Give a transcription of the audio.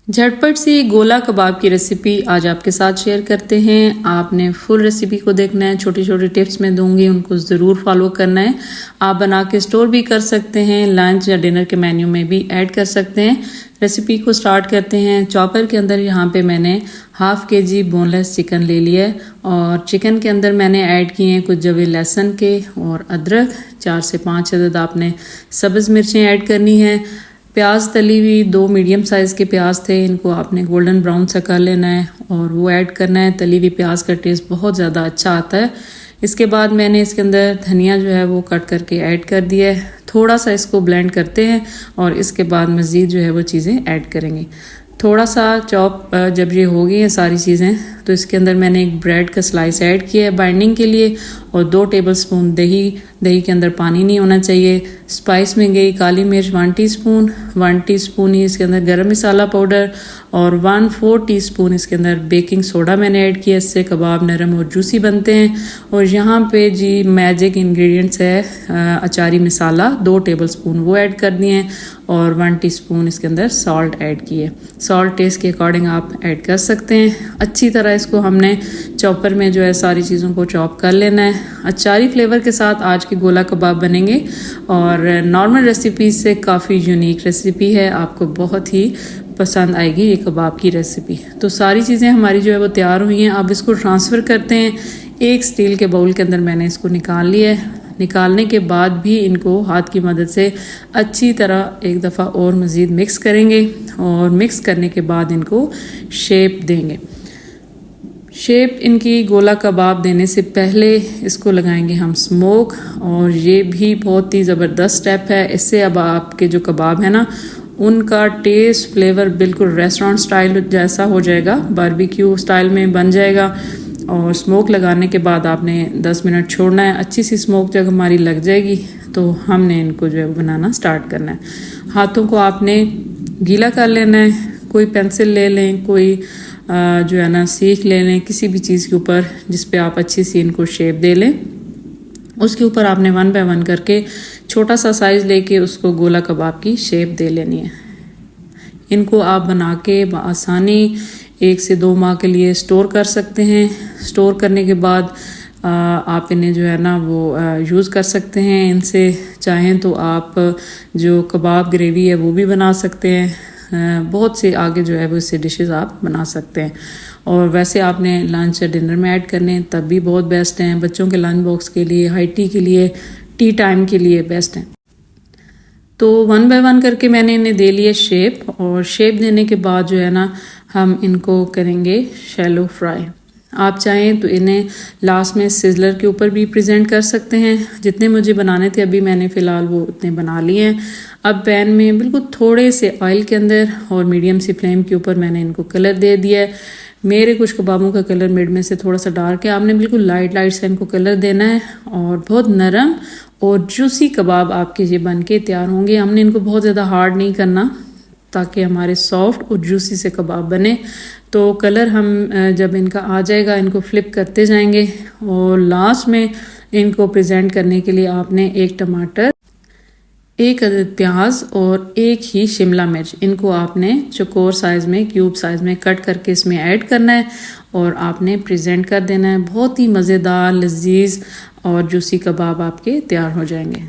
झटपट सी गोला कबाब की रेसिपी आज आपके साथ शेयर करते हैं। आपने फुल रेसिपी को देखना है, छोटी छोटी टिप्स मैं दूंगी, उनको ज़रूर फॉलो करना है। आप बना के स्टोर भी कर सकते हैं, लंच या डिनर के मेन्यू में भी ऐड कर सकते हैं। रेसिपी को स्टार्ट करते हैं। चॉपर के अंदर यहाँ पे मैंने हाफ kg बोनलेस चिकन ले लिया है और चिकन के अंदर मैंने ऐड किए हैं कुछ जवे लहसुन के और अदरक, 4 से 5 अदद आपने सब्ज़ मिर्चें ऐड करनी है। प्याज तली हुई 2 मीडियम साइज़ के प्याज थे, इनको आपने गोल्डन ब्राउन सा कर लेना है और वो ऐड करना है। तली हुई प्याज का टेस्ट बहुत ज़्यादा अच्छा आता है। इसके बाद मैंने इसके अंदर धनिया जो है वो कट करके ऐड कर दिया है। थोड़ा सा इसको ब्लेंड करते हैं और इसके बाद मज़ीद जो है वो चीज़ें ऐड करेंगे। थोड़ा सा चॉप जब ये हो गई हैं सारी चीज़ें तो इसके अंदर मैंने एक ब्रेड का स्लाइस ऐड किया है बाइंडिंग के लिए और 2 टेबलस्पून दही के अंदर पानी नहीं होना चाहिए। स्पाइस में गई काली मिर्च 1 टीस्पून, 1 टीस्पून ही इसके अंदर गरम मसाला पाउडर और 1/4 टीस्पून इसके अंदर बेकिंग सोडा मैंने ऐड किया। इससे कबाब नरम और जूसी बनते हैं। और यहाँ पे जी मैजिक इंग्रेडिएंट्स है अचारी मसाला 2 टेबलस्पून वो ऐड कर दिए हैं और 1 टीस्पून इसके अंदर सॉल्ट ऐड किए। सॉल्ट टेस्ट के अकॉर्डिंग आप ऐड कर सकते हैं। अच्छी तरह इसको हमने चॉपर में जो है सारी चीज़ों को चॉप कर लेना है। अचारी फ्लेवर के साथ आज के गोला कबाब बनेंगे और नॉर्मल रेसिपी से काफ़ी यूनिक रेसिपी है, आपको बहुत ही पसंद आएगी ये कबाब की रेसिपी। तो सारी चीज़ें हमारी जो है वो तैयार हुई हैं। अब इसको ट्रांसफ़र करते हैं। एक स्टील के बाउल के अंदर मैंने इसको निकाल लिया है। निकालने के बाद भी इनको हाथ की मदद से अच्छी तरह एक दफ़ा और मज़ीद मिक्स करेंगे और मिक्स करने के बाद इनको शेप देंगे। शेप इनकी गोला कबाब देने से पहले इसको लगाएंगे हम स्मोक और ये भी बहुत ही ज़बरदस्त स्टेप है। इससे अब आपके जो कबाब है ना उनका टेस्ट फ्लेवर बिल्कुल रेस्टोरेंट स्टाइल जैसा हो जाएगा, बारबेक्यू स्टाइल में बन जाएगा। और स्मोक लगाने के बाद आपने 10 मिनट छोड़ना है। अच्छी सी स्मोक जब हमारी लग जाएगी तो हमने इनको जो है बनाना स्टार्ट करना है। हाथों को आपने गीला कर लेना है। कोई पेंसिल ले लें, कोई जो है ना सीख ले लें, किसी भी चीज़ के ऊपर जिस पे आप अच्छी सी इनको शेप दे लें। उसके ऊपर आपने 1 बाय 1 करके छोटा सा साइज़ लेके उसको गोला कबाब की शेप दे लेनी है। इनको आप बना के आसानी 1 से 2 माह के लिए स्टोर कर सकते हैं। स्टोर करने के बाद आप इन्हें जो है ना वो यूज़ कर सकते हैं। इनसे चाहें तो आप जो कबाब ग्रेवी है वो भी बना सकते हैं। बहुत से आगे जो है वो इससे डिशेस आप बना सकते हैं। और वैसे आपने लंच या डिनर में ऐड करने तब भी बहुत बेस्ट हैं। बच्चों के लंच बॉक्स के लिए, हाई टी के लिए, टी टाइम के लिए बेस्ट हैं। तो 1 बाय 1 करके मैंने इन्हें दे लिए शेप और शेप देने के बाद जो है ना हम इनको करेंगे शैलो फ्राई। आप चाहें तो इन्हें लास्ट में सिजलर के ऊपर भी प्रेजेंट कर सकते हैं। जितने मुझे बनाने थे अभी मैंने फ़िलहाल वो उतने बना लिए हैं। अब पैन में बिल्कुल थोड़े से ऑयल के अंदर और मीडियम सी फ्लेम के ऊपर मैंने इनको कलर दे दिया है। मेरे कुछ कबाबों का कलर मिड में से थोड़ा सा डार्क है। आपने बिल्कुल लाइट से इनको कलर देना है और बहुत नरम और जूसी कबाब आपके ये बन के तैयार होंगे। हमने इनको बहुत ज़्यादा हार्ड नहीं करना ताकि हमारे सॉफ्ट और जूसी से कबाब बने। तो कलर हम जब इनका आ जाएगा इनको फ्लिप करते जाएंगे और लास्ट में इनको प्रेजेंट करने के लिए आपने 1 टमाटर, 1 अदद प्याज और 1 ही शिमला मिर्च, इनको आपने चौकोर साइज़ में, क्यूब साइज़ में कट करके इसमें ऐड करना है और आपने प्रेजेंट कर देना है। बहुत ही मज़ेदार, लजीज और जूसी कबाब आपके तैयार हो जाएंगे।